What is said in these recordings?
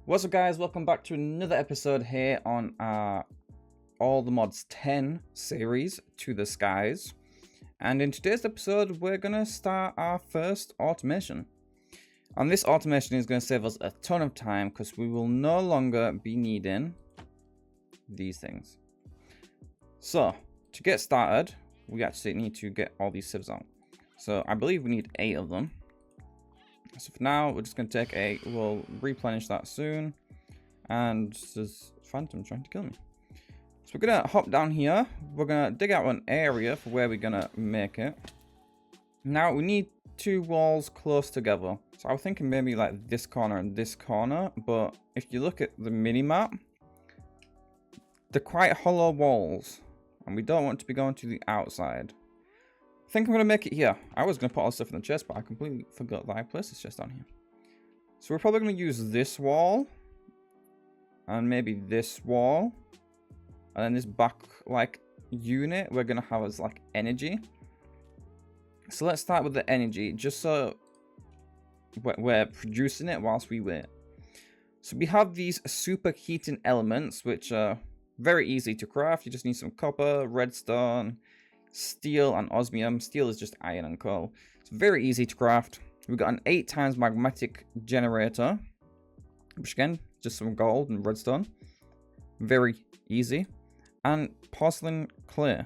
What's up guys, welcome back to another episode here on our All the Mods 10 series, To The Skies. And in today's episode, we're going to start our first automation. And this automation is going to save us a ton of time because we will no longer be needing these things. So, to get started, we actually need to get all these sieves out. So, I believe we need 8 of them. So for now, we're just going to take 8. We'll replenish that soon. And there's Phantom trying to kill me. So we're going to hop down here. We're going to dig out an area for where we're going to make it. Now, we need 2 walls close together. So I was thinking maybe like this corner and this corner. But if you look at the mini-map, they're quite hollow walls. And we don't want to be going to the outside. I think I'm going to make it here. I was going to put all this stuff in the chest, but I completely forgot that I placed this chest on here. So we're probably going to use this wall. And maybe this wall. And then this back, like, unit we're going to have as, like, energy. So let's start with the energy, just so we're producing it whilst we wait. So we have these superheating elements, which are very easy to craft. You just need some copper, redstone, steel and osmium. Steel is just iron and coal. It's very easy to craft. We've got an 8 times magmatic generator, which again, just some gold and redstone. Very easy. And porcelain clay,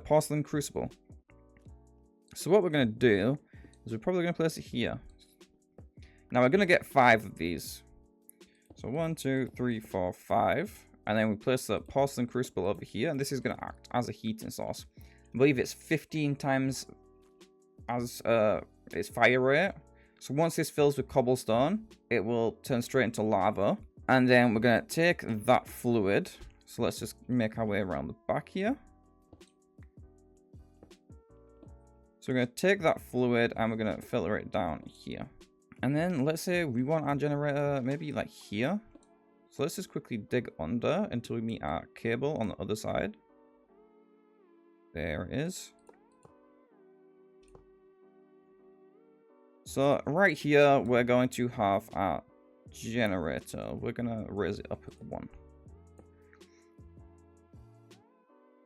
porcelain crucible. So what we're going to do is we're probably going to place it here. Now we're going to get 5 of these. So 1, 2, 3, 4, 5. And then we place the porcelain crucible over here. And this is going to act as a heating source. I believe it's 15 times as its fire rate. So once this fills with cobblestone, it will turn straight into lava. And then we're going to take that fluid. So let's just make our way around the back here. So we're going to take that fluid and we're going to filter it down here. And then let's say we want our generator maybe like here. So let's just quickly dig under until we meet our cable on the other side. There it is. So right here, we're going to have our generator. We're going to raise it up at 1.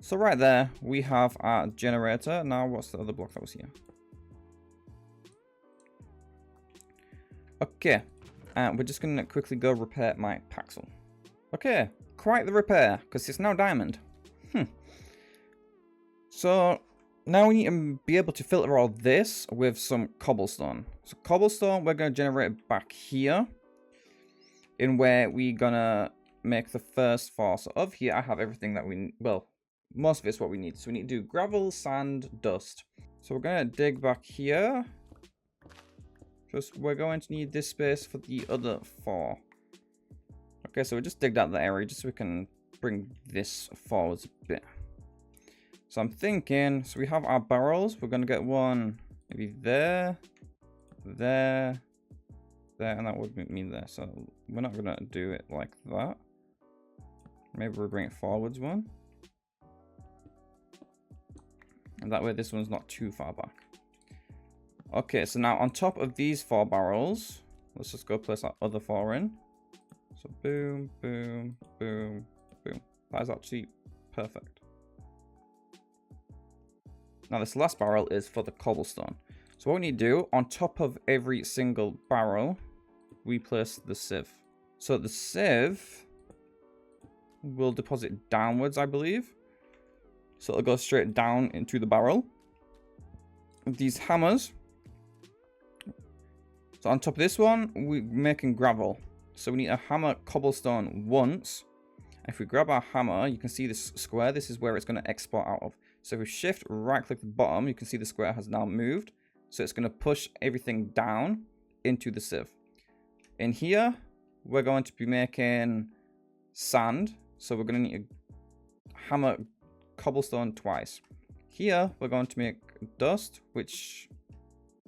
So right there, we have our generator. Now, what's the other block that was here? Okay. And we're just going to quickly go repair my Paxel. Okay. Quite the repair, because it's now diamond. So now we need to be able to filter all this with some cobblestone. So cobblestone, we're going to generate back here in where we're going to make the first 4. So of here, I have everything that we, well, most of it's what we need. So we need to do gravel, sand, dust. So we're going to dig back here. Just we're going to need this space for the other 4. Okay, so we just digged out the area just so we can bring this forward a bit. So I'm thinking, so we have our barrels. We're going to get one maybe there, there, there, and that would mean there. So we're not going to do it like that. Maybe we'll bring it forwards one. And that way this one's not too far back. Okay, so now on top of these 4 barrels, let's just go place our other 4 in. So boom, boom, boom, boom. That is actually perfect. Now this last barrel is for the cobblestone. So what we need to do, on top of every single barrel, we place the sieve. So the sieve will deposit downwards, I believe. So it'll go straight down into the barrel. With these hammers. So on top of this one, we're making gravel. So we need to hammer cobblestone once. If we grab our hammer, you can see this square. This is where it's going to export out of. So if we shift right click the bottom, you can see the square has now moved. So it's going to push everything down into the sieve. In here, we're going to be making sand. So we're going to need to hammer cobblestone twice. Here, we're going to make dust, which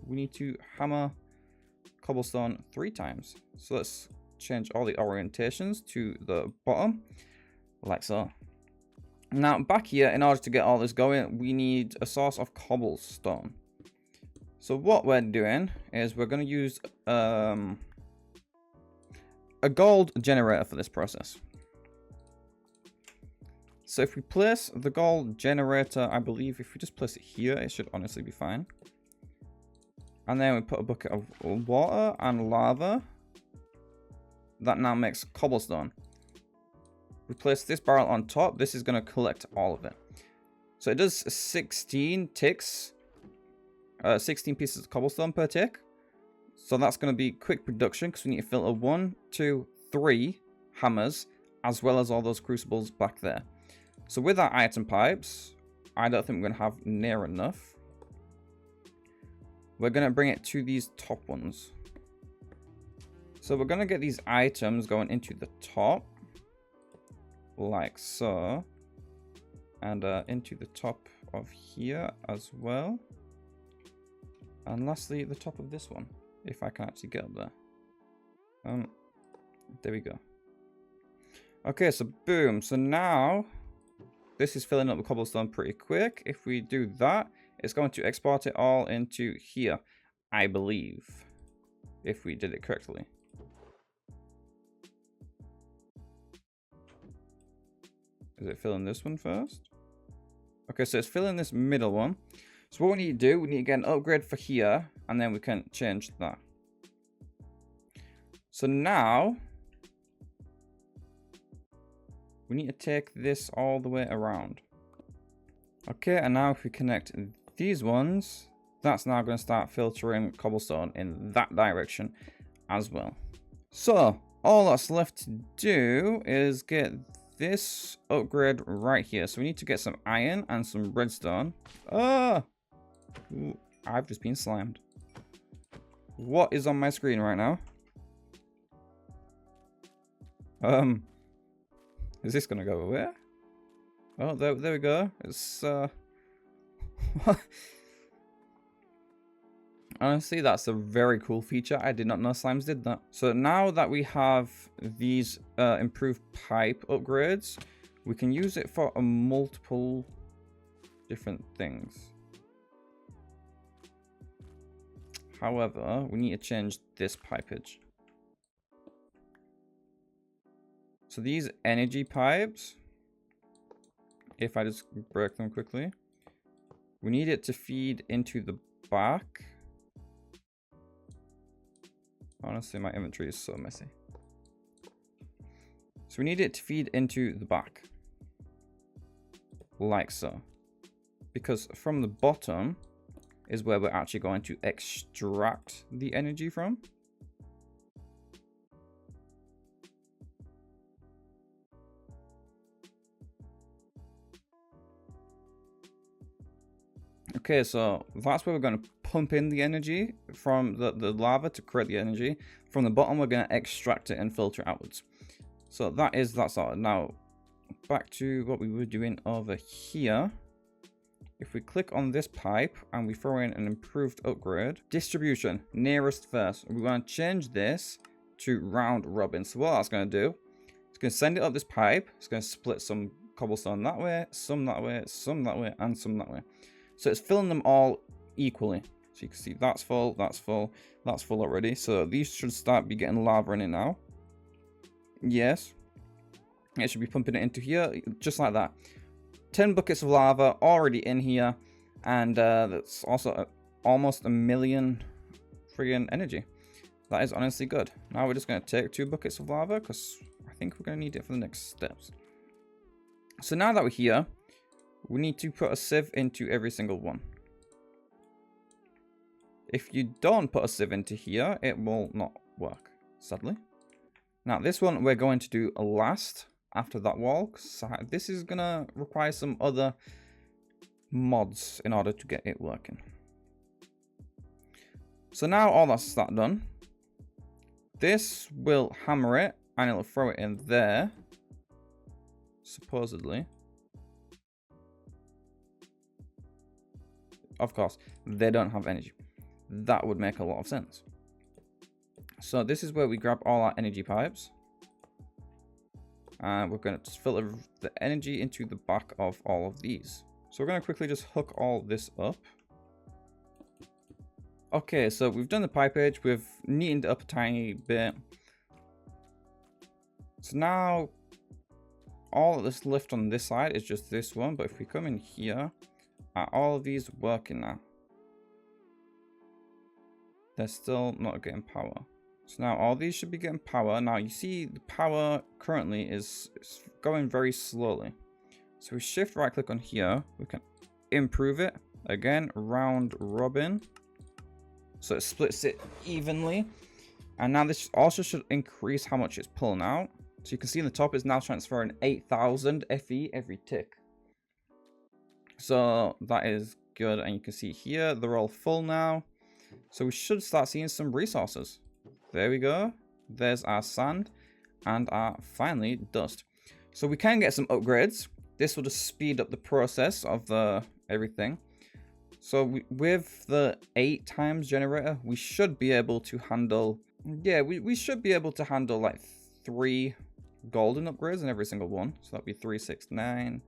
we need to hammer cobblestone 3 times. So let's change all the orientations to the bottom, like so. Now, back here, in order to get all this going, we need a source of cobblestone. So what we're doing is we're going to use a gold generator for this process. So if we place the gold generator, I believe if we just place it here, it should honestly be fine. And then we put a bucket of water and lava. That now makes cobblestone. We place this barrel on top. This is going to collect all of it. So it does 16 ticks. 16 pieces of cobblestone per tick. So that's going to be quick production because we need to filter 1, 2, 3 hammers, as well as all those crucibles back there. So with our item pipes, I don't think we're going to have near enough. We're going to bring it to these top ones. So we're going to get these items going into the top. Like so. And into the top of here as well. And lastly, the top of this one. If I can actually get up there. There we go. Okay, so boom. So now this is filling up the cobblestone pretty quick. If we do that, it's going to export it all into here, I believe. If we did it correctly. Is it filling this one first? Okay, so it's filling this middle one. So what we need to do, we need to get an upgrade for here, and then we can change that. So now we need to take this all the way around. Okay, and now if we connect these ones, that's now going to start filtering cobblestone in that direction as well. So all that's left to do is get this upgrade right here. So we need to get some iron and some redstone. Ah! Ooh, I've just been slimed. What is on my screen right now? Is this gonna go away? Oh, there we go. It's honestly, that's a very cool feature. I did not know slimes did that. So now that we have these improved pipe upgrades, we can use it for multiple different things. However, we need to change this pipage. So these energy pipes, if I just break them quickly, we need it to feed into the back. Honestly, my inventory is so messy. So we need it to feed into the back. Like so. Because from the bottom is where we're actually going to extract the energy from. Okay, so that's where we're going to pump in the energy from the lava to create the energy. From the bottom, we're going to extract it and filter it outwards. So that's sorted. Now, back to what we were doing over here. If we click on this pipe and we throw in an improved upgrade, distribution, nearest first, we want to change this to round robin. So what that's going to do, it's going to send it up this pipe. It's going to split some cobblestone that way, some that way, some that way, and some that way. So it's filling them all equally. So you can see that's full, that's full, that's full already. So these should start be getting lava in it now. Yes. It should be pumping it into here, just like that. 10 buckets of lava already in here. And that's also almost 1 million friggin' energy. That is honestly good. Now we're just going to take 2 buckets of lava because I think we're going to need it for the next steps. So now that we're here, we need to put a sieve into every single one. If you don't put a sieve into here, it will not work, sadly. Now this one we're going to do last after that wall. So this is going to require some other mods in order to get it working. So now all that's done. This will hammer it and it'll throw it in there. Supposedly. Of course, they don't have energy. That would make a lot of sense. So this is where we grab all our energy pipes. And we're going to just filter the energy into the back of all of these. So we're going to quickly just hook all this up. Okay, so we've done the pipe edge. We've neatened it up a tiny bit. So now all that's left on this side is just this one. But if we come in here, are all of these working now? They're still not getting power. So now all these should be getting power. Now you see the power currently is going very slowly. So we shift right click on here. We can improve it. Again, round robin. So it splits it evenly. And now this also should increase how much it's pulling out. So you can see in the top it's now transferring 8,000 FE every tick. So that is good. And you can see here they're all full now. So we should start seeing some resources. There we go. There's our sand and our finally dust. So we can get some upgrades. This will just speed up the process of everything. So with the 8 times generator, we should be able to handle, yeah, we should be able to handle like 3 golden upgrades in every single one. So that'd be 3, 6, 9,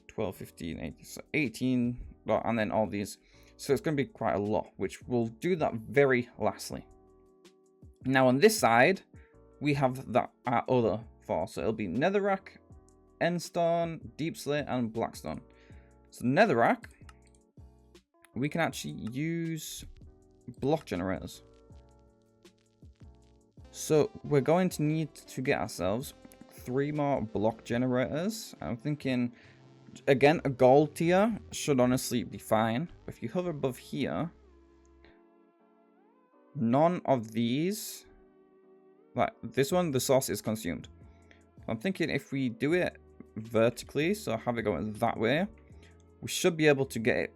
12, 15, 18, so 18, and then all these. So it's going to be quite a lot, which we'll do that very lastly. Now on this side, we have our other 4. So it'll be netherrack, endstone, deep slate, and blackstone. So netherrack, we can actually use block generators. So we're going to need to get ourselves 3 more block generators. I'm thinking, again, a gold tier should honestly be fine. If you hover above here, none of these, like this one, the source is consumed. I'm thinking if we do it vertically, so have it going that way, we should be able to get it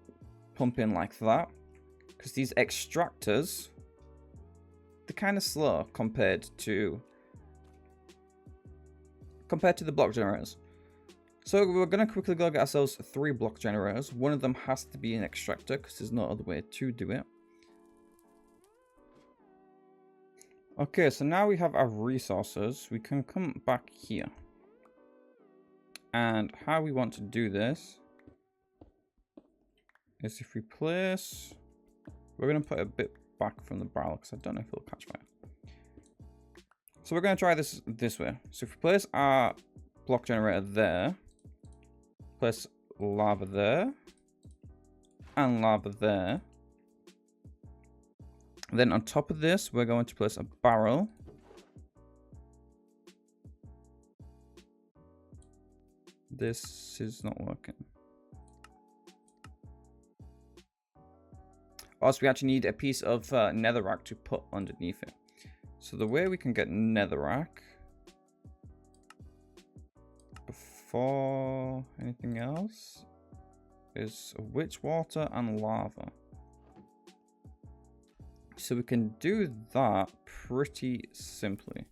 pumping like that. Because these extractors, they're kind of slow compared to the block generators. So we're going to quickly go get ourselves 3 block generators. One of them has to be an extractor because there's no other way to do it. Okay, so now we have our resources. We can come back here. And how we want to do this is if we place, we're going to put a bit back from the barrel because I don't know if it'll catch fire. So we're going to try this way. So if we place our block generator there, place lava there, and lava there. Then on top of this, we're going to place a barrel. This is not working. Also, we actually need a piece of netherrack to put underneath it. So the way we can get netherrack before anything else is witch water and lava. So we can do that pretty simply.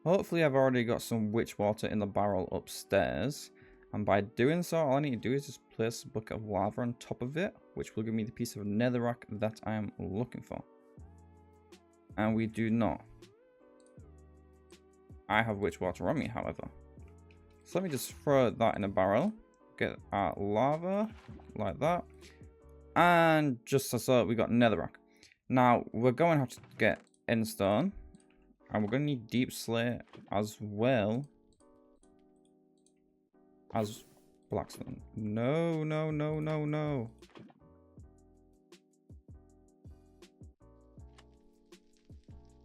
Hopefully I've already got some witch water in the barrel upstairs. And by doing so, all I need to do is just place a bucket of lava on top of it, which will give me the piece of netherrack that I am looking for. And we do not. I have witch water on me, however. So let me just throw that in a barrel. Get our lava like that. And just so we got netherrack. Now, we're going to have to get endstone. And we're going to need deep slate as well as blackstone. No, no, no, no, no.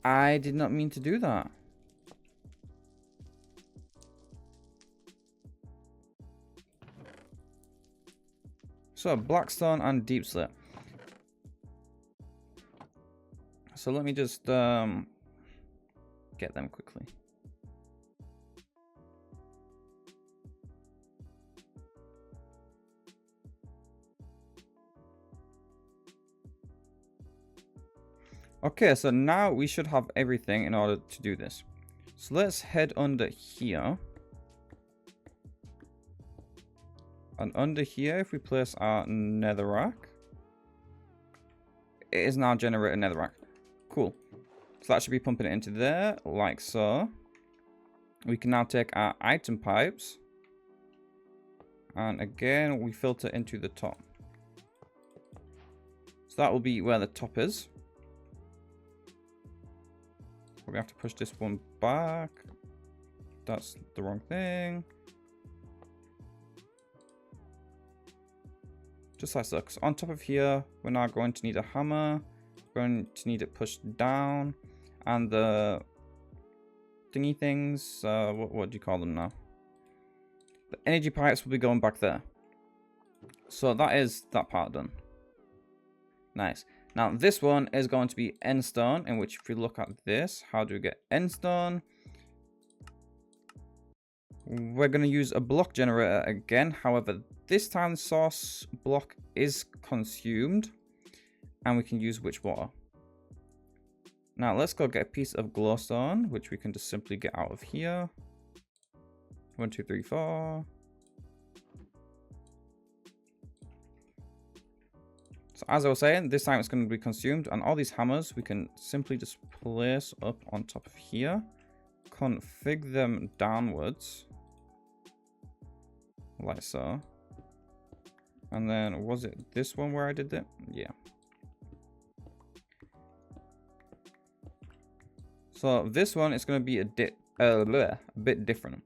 I did not mean to do that. So, blackstone and deep slate. So let me just get them quickly. Okay, so now we should have everything in order to do this. So let's head under here. And under here, if we place our netherrack, it is now generating netherrack. Cool. So that should be pumping it into there, like so. We can now take our item pipes. And again, we filter into the top. So that will be where the top is. We have to push this one back That's the wrong thing. Just like so. 'Cause on top of here, we're now going to need a hammer. We're going to need it pushed down. And the thingy things, what do you call them now? The energy pipes will be going back there. So that is that part done. Nice. Now this one is going to be end stone, in which if we look at this, how do we get end stone? We're going to use a block generator again. However, this time the source block is consumed and we can use witch water. Now let's go get a piece of glowstone, which we can just simply get out of here. 1, 2, 3, 4. So as I was saying, this time it's going to be consumed, and all these hammers we can simply just place up on top of here, config them downwards like so. And then was it this one where I did it? Yeah. So this one is going to be a bit different.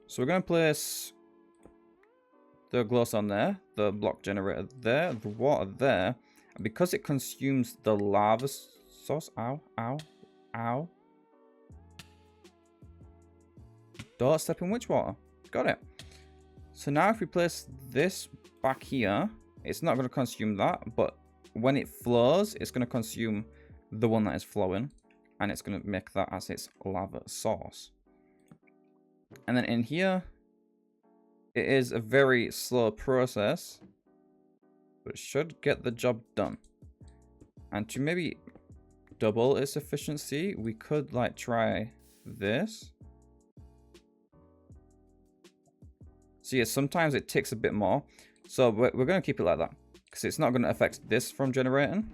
So we're going to place the glowstone there, the block generator there, the water there, and because it consumes the lava source. Ow, ow, ow. Don't step in witch water. Got it. So now if we place this back here, it's not going to consume that, but when it flows, it's going to consume the one that is flowing, and it's going to make that as its lava source. And then in here, it is a very slow process, but it should get the job done. And to maybe double its efficiency, we could like try this. So yeah, sometimes it takes a bit more. So we're going to keep it like that, because it's not going to affect this from generating.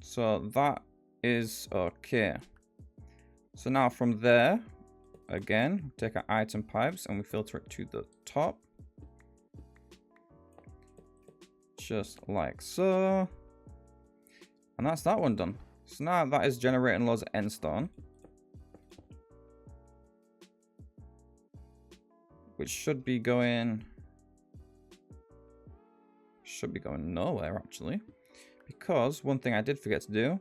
So that is okay. So now from there, again, take our item pipes and we filter it to the top. Just like so. And that's that one done. So now that is generating loads of end stone, which should be going nowhere actually, because one thing I did forget to do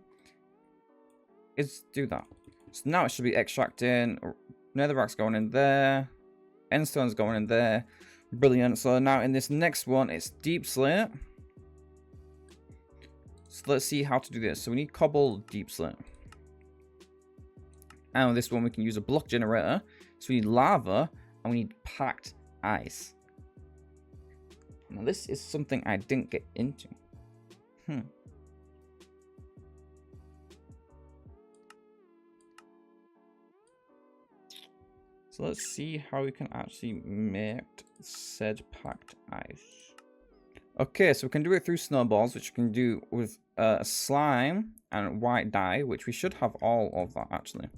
is do that. So now it should be extracting. Netherrack's going in there, end stone's going in there. Brilliant. So now in this next one, it's deep slate. So let's see how to do this. So we need cobble, deep slate, and with this one we can use a block generator. So we need lava and we need packed ice. Now this is something I didn't get into. So let's see how we can actually make said packed ice. Okay, so we can do it through snowballs, which we can do with slime and white dye, which we should have all of that actually.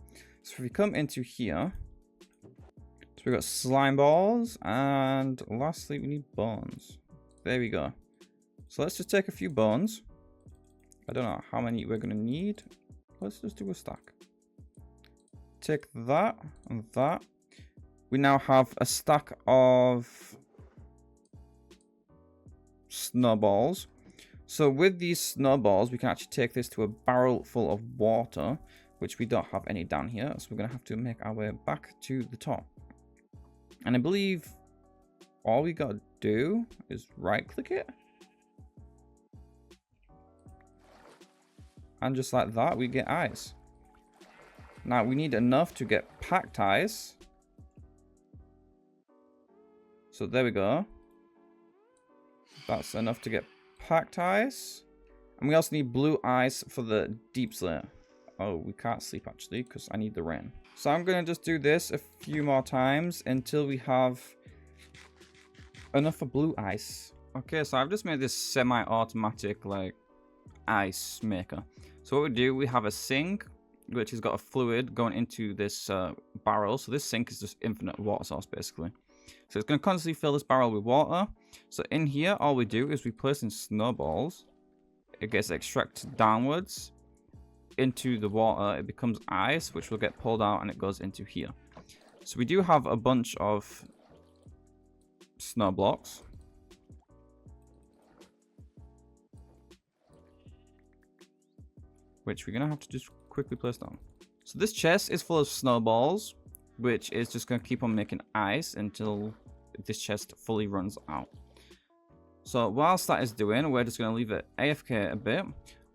So if we come into here, so we've got slime balls, and lastly we need bones. There we go. So let's just take a few bones. I don't know how many we're going to need. Let's just do a stack. Take that and that. We now have a stack of snowballs. So with these snowballs, we can actually take this to a barrel full of water, which we don't have any down here. So we're going to have to make our way back to the top. And I believe all we got to do is right click it. And just like that, we get ice. Now we need enough to get packed ice. So there we go. That's enough to get packed ice. And we also need blue ice for the deep slate. Oh, we can't sleep actually because I need the rain. So I'm going to just do this a few more times until we have enough for blue ice. Okay, so I've just made this semi-automatic like ice maker. So what we do, we have a sink which has got a fluid going into this barrel. So this sink is just infinite water source basically. So it's going to constantly fill this barrel with water. So in here, all we do is we place in snowballs. it gets extracted downwards into the water. It becomes ice, which will get pulled out and it goes into here. So we do have a bunch of snow blocks. Which we're going to have to just quickly place down. So this chest is full of snowballs, which is just going to keep on making ice until this chest fully runs out. So whilst that is doing, we're just going to leave it AFK a bit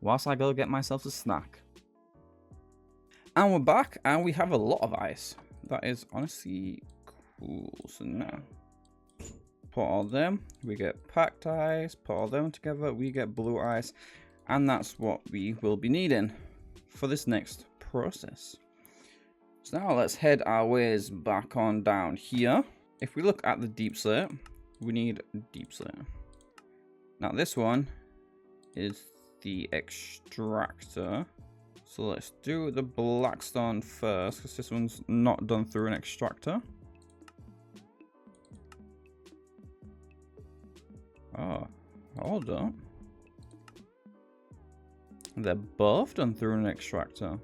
whilst I go get myself a snack. And we're back and we have a lot of ice. That is honestly cool. So now, put all them, we get packed ice, put all them together, we get blue ice. And that's what we will be needing for this next process. So now let's head our ways back on down here. If we look at the deep slate, we need deep slate. Now this one is the extractor. So let's do the blackstone first, because this one's not done through an extractor. Oh, hold up. They're both done through an extractor.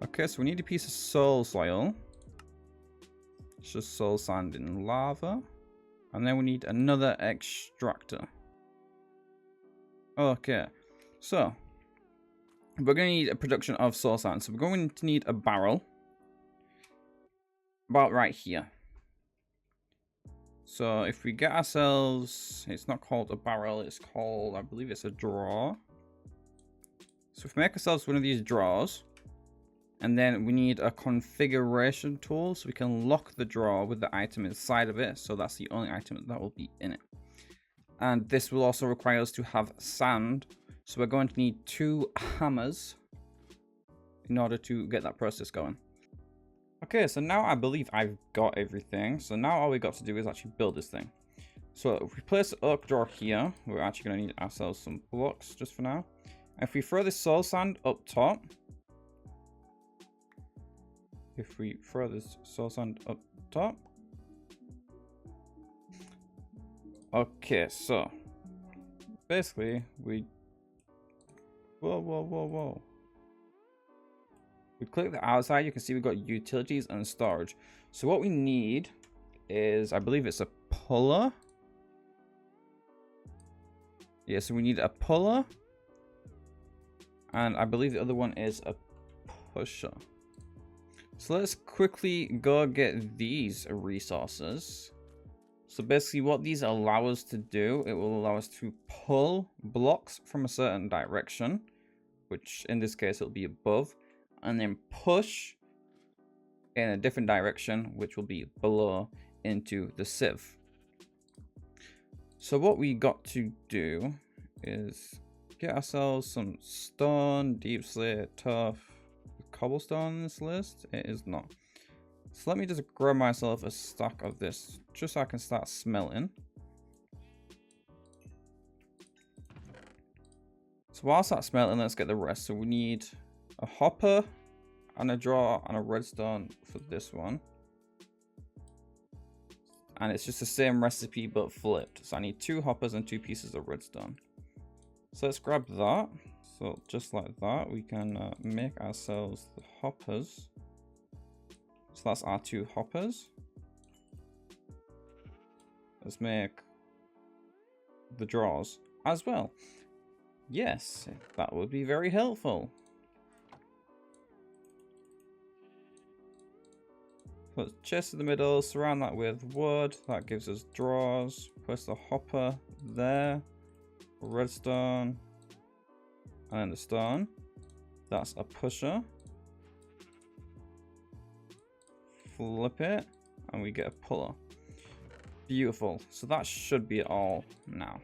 Okay, so we need a piece of soul soil. It's just soul sand in lava. And then we need another extractor. Okay, so we're going to need a production of soul sand. So we're going to need a barrel. About right here. So if we get ourselves, it's not called a barrel, it's called, I believe it's a drawer. So if we make ourselves one of these drawers, and then we need a configuration tool so we can lock the drawer with the item inside of it. So that's the only item that will be in it. And this will also require us to have sand. So we're going to need 2 hammers in order to get that process going. Okay, so now I believe I've got everything. So now all we got to do is actually build this thing. So if we place the oak drawer here, we're actually going to need ourselves some blocks just for now. If we throw this soul sand up top, okay, so basically we whoa. We click the outside, you can see we've got utilities and storage. So what we need is, I believe it's a puller. Yeah, so we need a puller. And I believe the other one is a pusher. So let's quickly go get these resources. So basically what these allow us to do, it will allow us to pull blocks from a certain direction, which in this case it'll be above, and then push in a different direction, which will be below, into the sieve. So what we got to do is get ourselves some stone, deep slate, tough. Cobblestone on this list? It is not. So let me just grab myself a stack of this just so I can start smelting. So whilst that's smelting, let's get the rest. So we need a hopper and a drawer and a redstone for this one. And it's just the same recipe but flipped. So I need 2 hoppers and 2 pieces of redstone. So let's grab that. So just like that, we can make ourselves the hoppers. So that's our 2 hoppers. Let's make the drawers as well. Yes, that would be very helpful. Put chest in the middle, surround that with wood. That gives us drawers. Place the hopper there. Redstone. And then the stone. That's a pusher. Flip it. And we get a puller. Beautiful. So that should be it all now.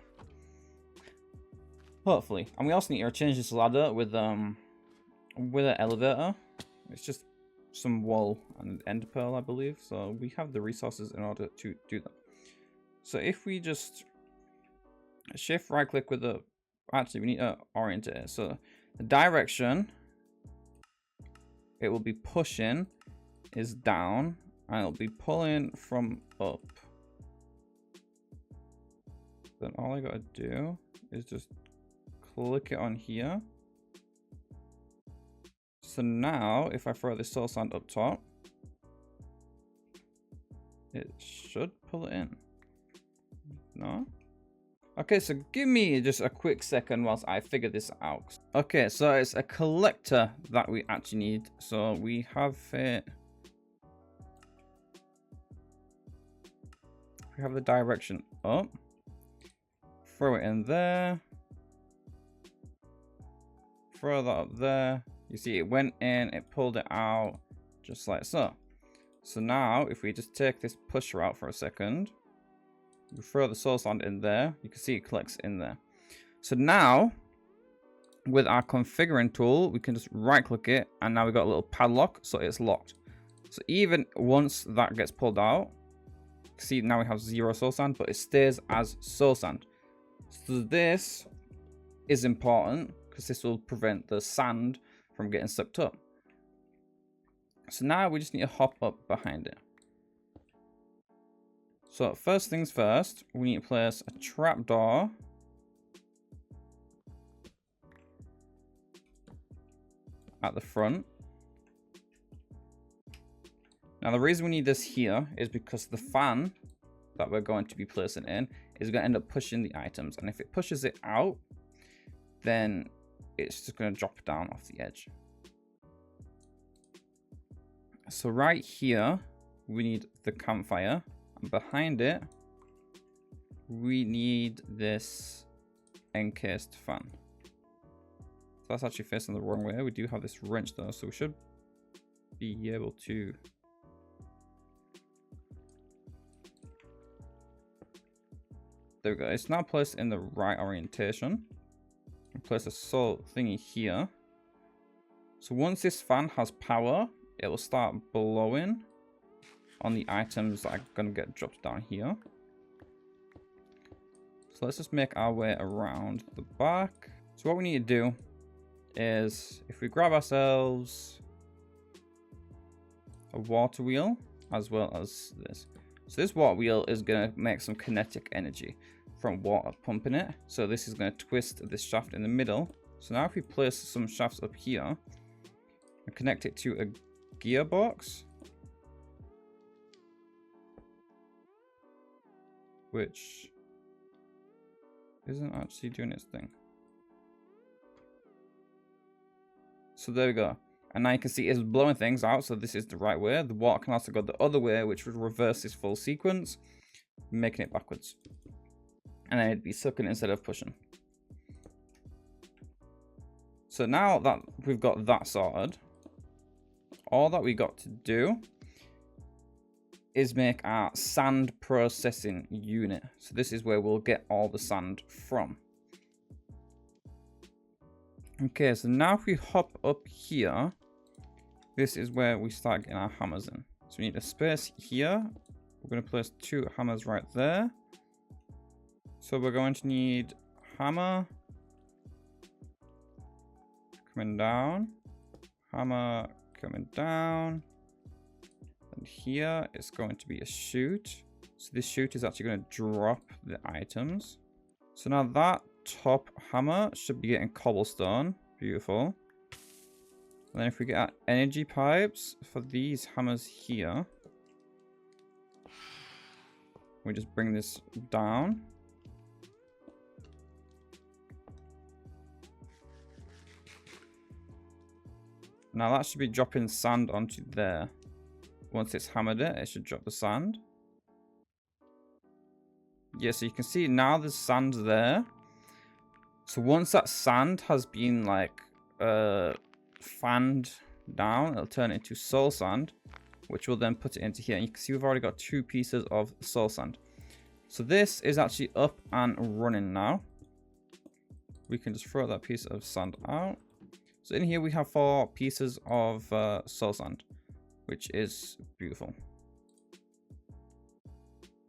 Hopefully. And we also need to change this ladder with an elevator. It's just some wool and end pearl, I believe. So we have the resources in order to do that. So if we just shift right click with the, actually we need to orient it. So the direction it will be pushing is down and it'll be pulling from up. Then all I gotta do is just click it on here. So now, if I throw this soul sand up top, it should pull it in. No? Okay, so give me just a quick second whilst I figure this out. Okay, so it's a collector that we actually need. So we have it. We have the direction up. Throw it in there. Throw that up there. You see it went in, it pulled it out, just like so. So now, if we just take this pusher out for a second, we throw the soul sand in there, you can see it collects in there. So now, with our configuring tool, we can just right click it, and now we've got a little padlock, so it's locked. So even once that gets pulled out, see now we have 0 soul sand, but it stays as soul sand. So this is important, because this will prevent the sand from getting sucked up. So now we just need to hop up behind it. So first things first, we need to place a trapdoor at the front. Now the reason we need this here is because the fan that we're going to be placing in is going to end up pushing the items, and if it pushes it out, then it's just going to drop down off the edge. So right here, we need the campfire, and behind it, we need this encased fan. So that's actually facing the wrong way. We do have this wrench though, so we should be able to... There we go. It's now placed in the right orientation. Place a soul thingy here. So once this fan has power, it will start blowing on the items that are going to get dropped down here. So let's just make our way around the back. So what we need to do is, if we grab ourselves a water wheel as well as this. So this water wheel is going to make some kinetic energy from water pumping it. So this is going to twist this shaft in the middle. So now if we place some shafts up here and connect it to a gearbox, which isn't actually doing its thing. So there we go. And now you can see it's blowing things out, so this is the right way. The water can also go the other way, which would reverse this full sequence, making it backwards. And then it'd be sucking instead of pushing. So now that we've got that sorted, all that we got to do is make our sand processing unit. So this is where we'll get all the sand from. Okay, so now if we hop up here, this is where we start getting our hammers in. So we need a space here. We're going to place 2 hammers right there. So we're going to need hammer coming down, hammer coming down, and here it's going to be a chute. So this chute is actually going to drop the items. So now that top hammer should be getting cobblestone. Beautiful. And then if we get our energy pipes for these hammers here, we just bring this down. Now that should be dropping sand onto there. Once it's hammered it should drop the sand. Yeah, so you can see now there's sand there. So once that sand has been like fanned down, it'll turn into soul sand, which will then put it into here. And you can see we've already got 2 pieces of soul sand. So this is actually up and running now. We can just throw that piece of sand out. So in here we have 4 pieces of soul sand, which is beautiful.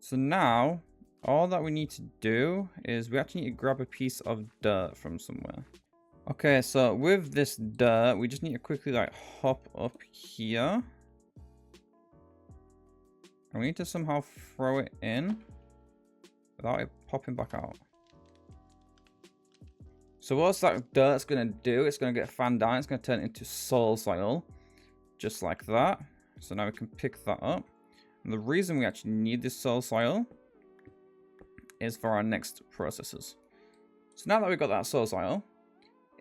So now all that we need to do is we actually need to grab a piece of dirt from somewhere. Okay, so with this dirt, we just need to quickly like hop up here. And we need to somehow throw it in without it popping back out. So what's that dirt's going to do? It's going to get fanned down. It's going to turn into soul soil. Just like that. So now we can pick that up. And the reason we actually need this soul soil is for our next processes. So now that we've got that soul soil,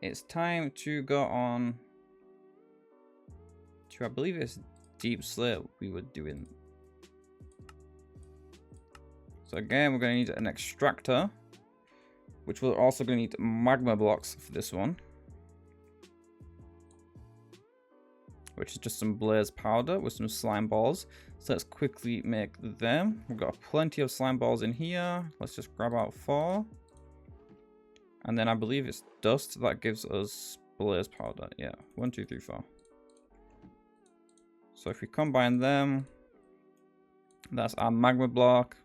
it's time to go on to, I believe it's deep slate we were doing. So again, we're going to need an extractor, which we're also going to need magma blocks for this one, which is just some blaze powder with some slime balls. So let's quickly make them. We've got plenty of slime balls in here. Let's just grab out 4. And then I believe it's dust that gives us blaze powder. Yeah, 1, 2, 3, 4. So if we combine them, that's our magma block.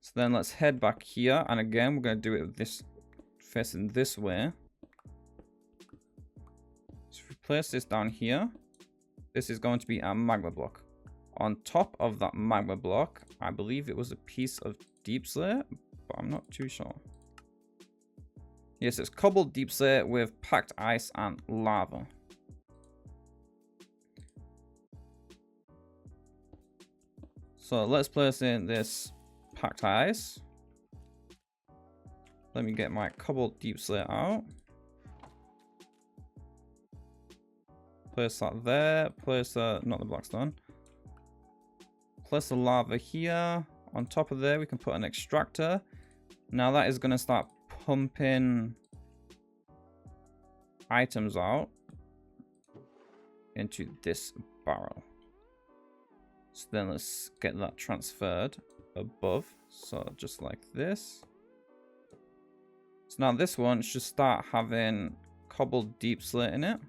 So then let's head back here. And again, we're going to do it with this facing this way. So if we place this down here, this is going to be our magma block. On top of that magma block, I believe it was a piece of deep slate, but I'm not too sure. Yes, it's cobbled deep slate with packed ice and lava. So let's place in this packed ice. Let me get my cobbled deep slate out. Place that there. Place not the blackstone. Place the lava here. On top of there, we can put an extractor. Now that is going to start pumping items out into this barrel. So then let's get that transferred above. So just like this. So now this one should start having cobbled deep slate in it.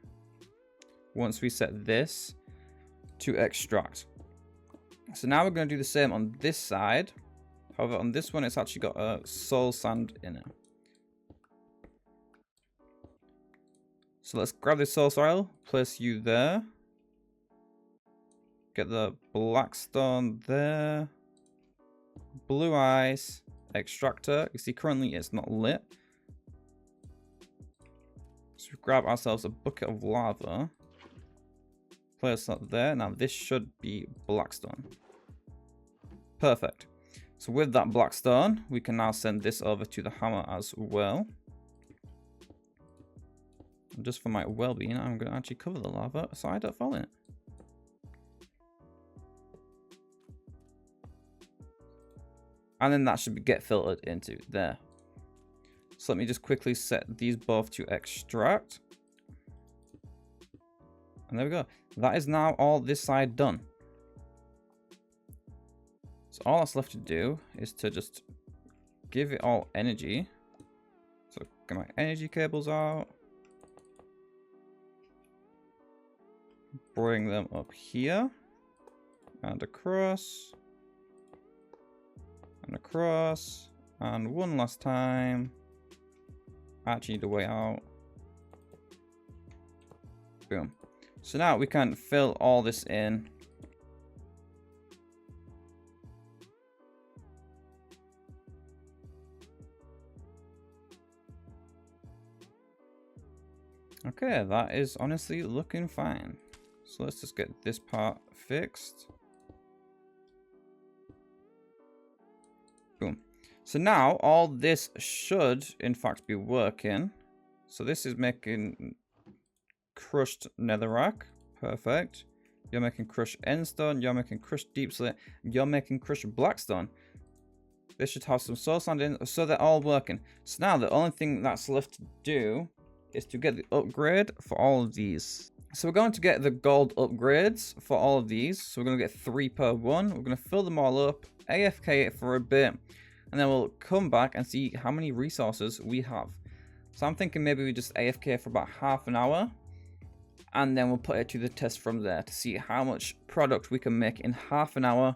Once we set this to extract. So now we're going to do the same on this side. However, on this one, it's actually got a soul sand in it. So let's grab this soul soil, place you there. Get the black stone there. Blue ice, extractor. You see, currently it's not lit. So we grab ourselves a bucket of lava. Place that there. Now this should be blackstone. Perfect. So with that blackstone, we can now send this over to the hammer as well. And just for my well-being, I'm going to actually cover the lava so I don't fall in it. And then that should get filtered into there. So let me just quickly set these both to extract. And there we go. That is now all this side done. So all that's left to do is to just give it all energy. So get my energy cables out. Bring them up here. And across. And across. And one last time. Actually, the way out. Boom. So now we can fill all this in. Okay, that is honestly looking fine. So let's just get this part fixed. Boom. So now all this should in fact be working. So this is making crushed netherrack. Perfect. You're making crushed endstone. You're making crushed deep slate. You're making crushed blackstone. This should have some soul sand in. So they're all working. So now the only thing that's left to do is to get the upgrade for all of these. So we're going to get the gold upgrades for all of these. So we're going to get 3 per one. We're going to fill them all up, AFK it for a bit, and then we'll come back and see how many resources we have. So I'm thinking maybe we just AFK for about half an hour, and then we'll put it to the test from there to see how much product we can make in half an hour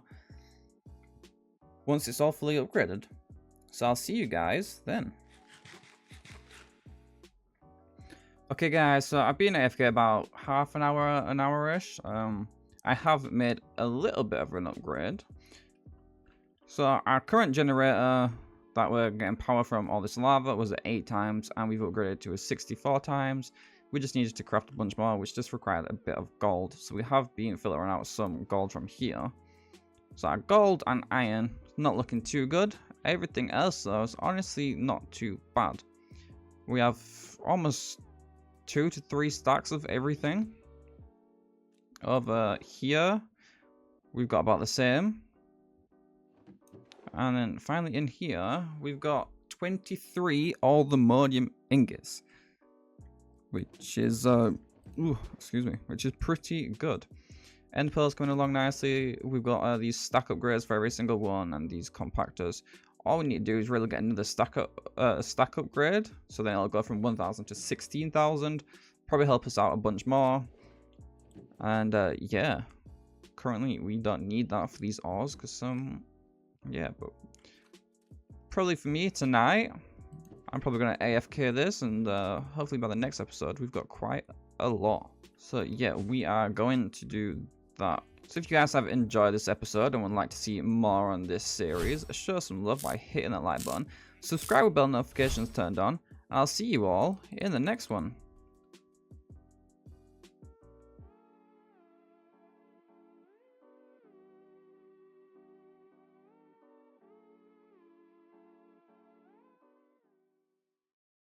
once it's all fully upgraded. So I'll see you guys then. Okay guys, so I've been AFK about half an hour-ish. I have made a little bit of an upgrade. So our current generator that we're getting power from all this lava was at 8 times, and we've upgraded to a 64 times. We just needed to craft a bunch more, which just required a bit of gold. So we have been filtering out some gold from here. So our gold and iron, not looking too good. Everything else though is honestly not too bad. We have almost 2 to 3 stacks of everything. Over here, we've got about the same. And then finally in here, we've got 23 all the Moddedium ingots. Which is, which is pretty good. End pearls coming along nicely. We've got these stack upgrades for every single one, and these compactors. All we need to do is really get another stack upgrade, so then it'll go from 1,000 to 16,000. Probably help us out a bunch more. And yeah, currently we don't need that for these ores, because yeah, but probably for me tonight, I'm probably going to AFK this, and hopefully by the next episode, we've got quite a lot. So yeah, we are going to do that. So if you guys have enjoyed this episode and would like to see more on this series, show some love by hitting that like button, subscribe with bell notifications turned on, and I'll see you all in the next one.